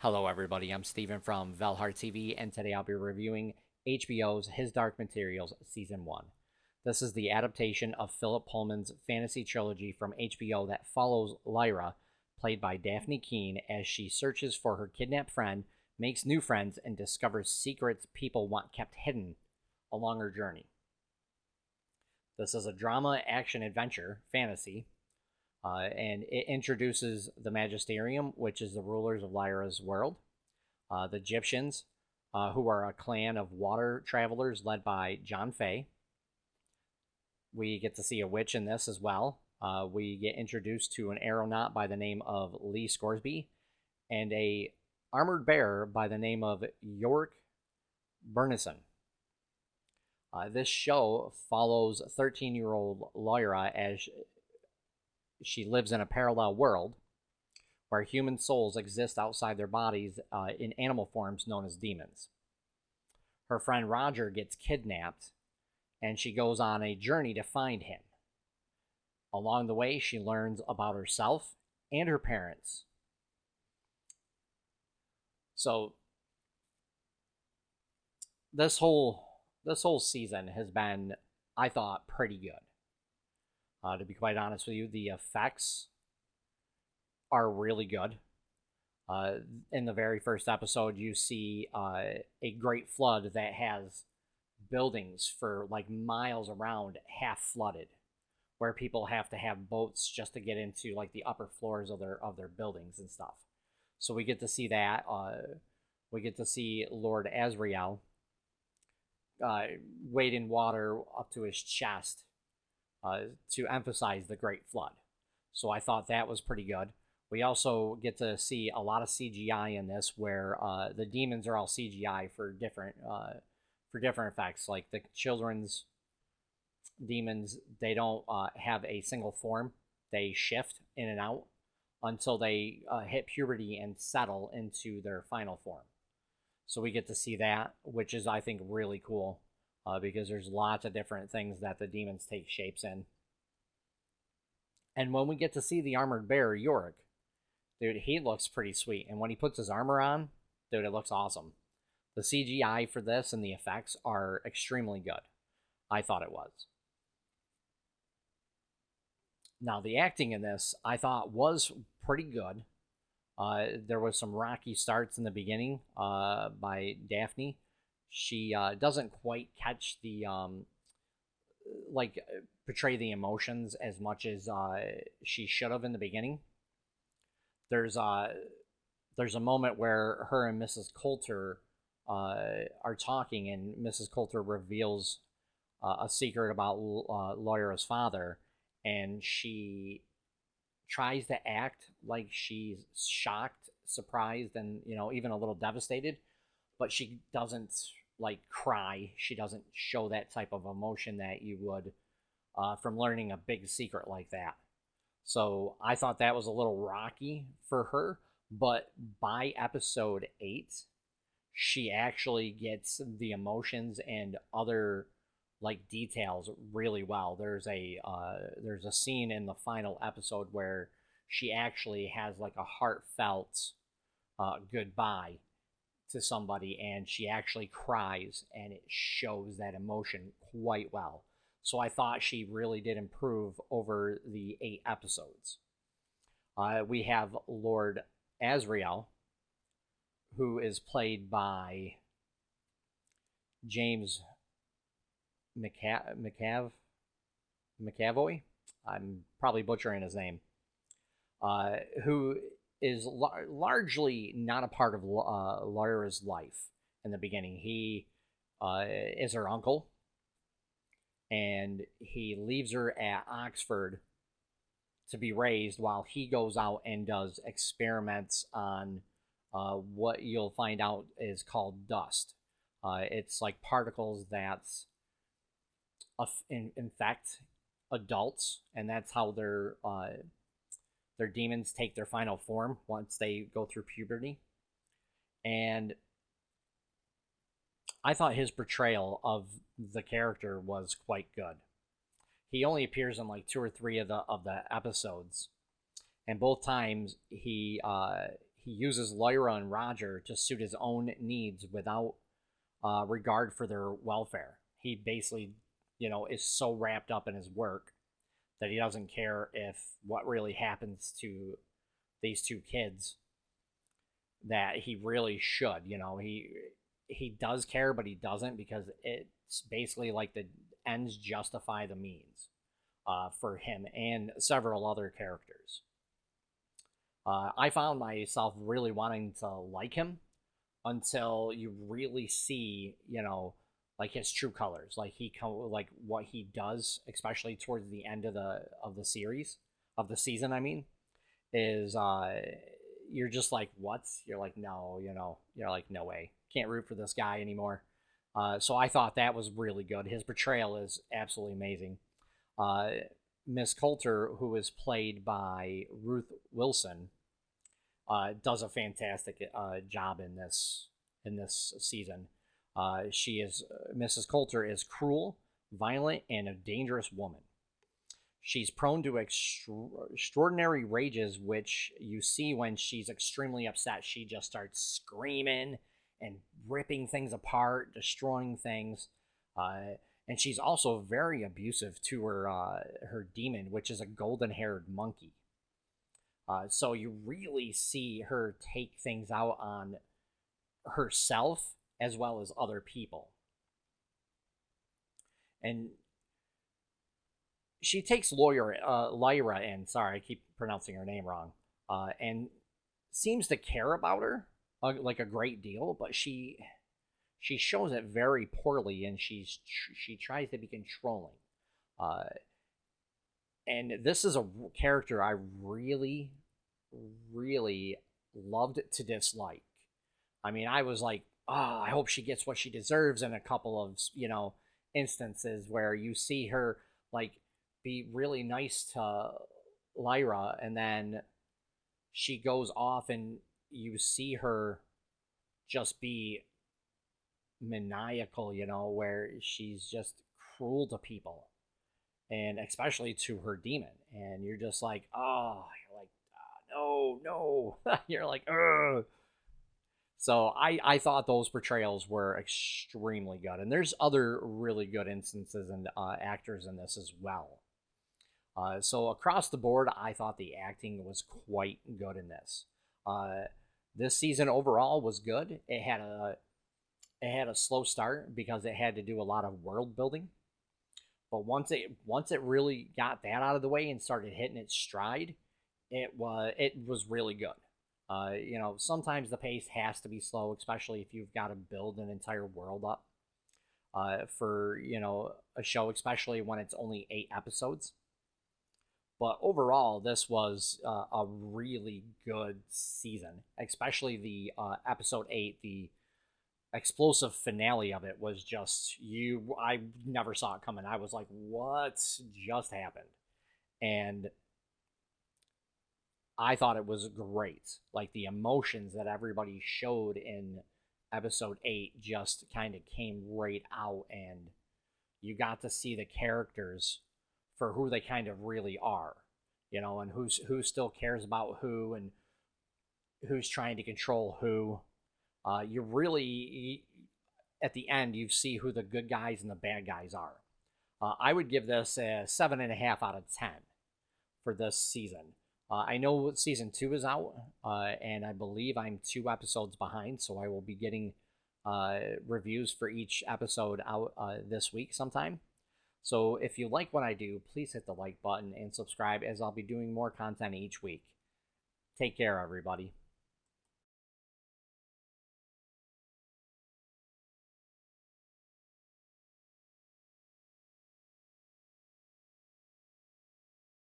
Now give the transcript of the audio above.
Hello, everybody. I'm Steven from VALHARTV, and today I'll be reviewing HBO's His Dark Materials Season 1. This is the adaptation of Philip Pullman's fantasy trilogy from HBO that follows Lyra, played by Daphne Keane, as she searches for her kidnapped friend, makes new friends, and discovers secrets people want kept hidden along her journey. This is a drama, action, adventure, fantasy, and it introduces the Magisterium, which is the rulers of Lyra's world, the Egyptians, who are a clan of water travelers led by John Fay. We get to see a witch in this as well. We get introduced to an aeronaut by the name of Lee Scoresby, and a armored bearer by the name of Yorick Burnison. This show follows 13-year-old Lyra as she lives in a parallel world where human souls exist outside their bodies in animal forms known as demons. Her friend Roger gets kidnapped, and she goes on a journey to find him. Along the way, she learns about herself and her parents. So this whole season has been, I thought, pretty good. To be quite honest with you, the effects are really good. In the very first episode, you see a great flood that has buildings for like miles around half flooded, where people have to have boats just to get into like the upper floors of their buildings and stuff. So we get to see that. We get to see Lord Asriel wade in water up to his chest to emphasize the Great Flood. So I thought that was pretty good. We also get to see a lot of CGI in this, where the demons are all CGI for different effects. Like the children's demons, they don't have a single form; they shift in and out until they hit puberty and settle into their final form. So we get to see that, which is, I think, really cool. Because there's lots of different things that the demons take shapes in. And when we get to see the armored bearer, Yorick, dude, he looks pretty sweet. And when he puts his armor on, dude, it looks awesome. The CGI for this and the effects are extremely good. I thought it was. Now, the acting in this, I thought, was pretty good. There was some rocky starts in the beginning by Daphne. She doesn't quite catch the portray the emotions as much as she should have in the beginning. There's a moment where her and Mrs. Coulter are talking, and Mrs. Coulter reveals a secret about Lyra's father, and she tries to act like she's shocked, surprised, and even a little devastated, but she doesn't cry. She doesn't show that type of emotion that you would from learning a big secret like that. So I thought that was a little rocky for her, but by episode 8, she actually gets the emotions and other details really well. There's a scene in the final episode where she actually has a heartfelt goodbye to somebody, and she actually cries, and it shows that emotion quite well. So I thought she really did improve over the 8 episodes. We have Lord Asriel, who is played by James McAvoy. I'm probably butchering his name. Who is largely not a part of Lyra's life in the beginning. He is her uncle, and he leaves her at Oxford to be raised while he goes out and does experiments on what you'll find out is called dust. It's like particles that infect adults, and that's how their demons take their final form once they go through puberty. And I thought his portrayal of the character was quite good. He only appears in 2 or 3 of the episodes, and both times he he uses Lyra and Roger to suit his own needs without regard for their welfare. He basically, is so wrapped up in his work that he doesn't care if what really happens to these two kids, that he really should. He does care, but he doesn't, because it's basically like the ends justify the means for him and several other characters. I found myself really wanting to like him until you really see, like his true colors, like like what he does, especially towards the end of the series, of the season. I mean, is you're just like, what? You're like, no, you're like, no way, can't root for this guy anymore. So I thought that was really good. His portrayal is absolutely amazing. Miss Coulter, who is played by Ruth Wilson, does a fantastic job in this season. She is Mrs. Coulter is cruel, violent, and a dangerous woman. She's prone to extraordinary rages, which you see when she's extremely upset. She just starts screaming and ripping things apart, destroying things. And she's also very abusive to her demon, which is a golden-haired monkey. So you really see her take things out on herself as well as other people. And she takes Lyra in, sorry, I keep pronouncing her name wrong, and seems to care about her like a great deal, but she shows it very poorly, and she tries to be controlling. And this is a character I really, really loved to dislike. I mean, I was like, oh, I hope she gets what she deserves in a couple of, instances where you see her, like, be really nice to Lyra, and then she goes off and you see her just be maniacal, where she's just cruel to people, and especially to her demon. And you're just like, oh, you're like, no. You're like, ugh. So I thought those portrayals were extremely good. And there's other really good instances and actors in this as well. So across the board, I thought the acting was quite good in this. This season overall was good. It had a slow start because it had to do a lot of world building. But once it really got that out of the way and started hitting its stride, it was really good. Sometimes the pace has to be slow, especially if you've got to build an entire world up for a show, especially when it's only 8 episodes. But overall, this was a really good season, especially the episode 8, the explosive finale of it was just I never saw it coming. I was like, what just happened? And I thought it was great. Like, the emotions that everybody showed in episode 8 just kind of came right out, and you got to see the characters for who they kind of really are, and who still cares about who, and who's trying to control who. You really, at the end, you see who the good guys and the bad guys are. I would give this a 7.5 out of 10 for this season. I know season 2 is out, and I believe I'm 2 episodes behind, so I will be getting reviews for each episode out this week sometime. So if you like what I do, please hit the like button and subscribe, as I'll be doing more content each week. Take care, everybody.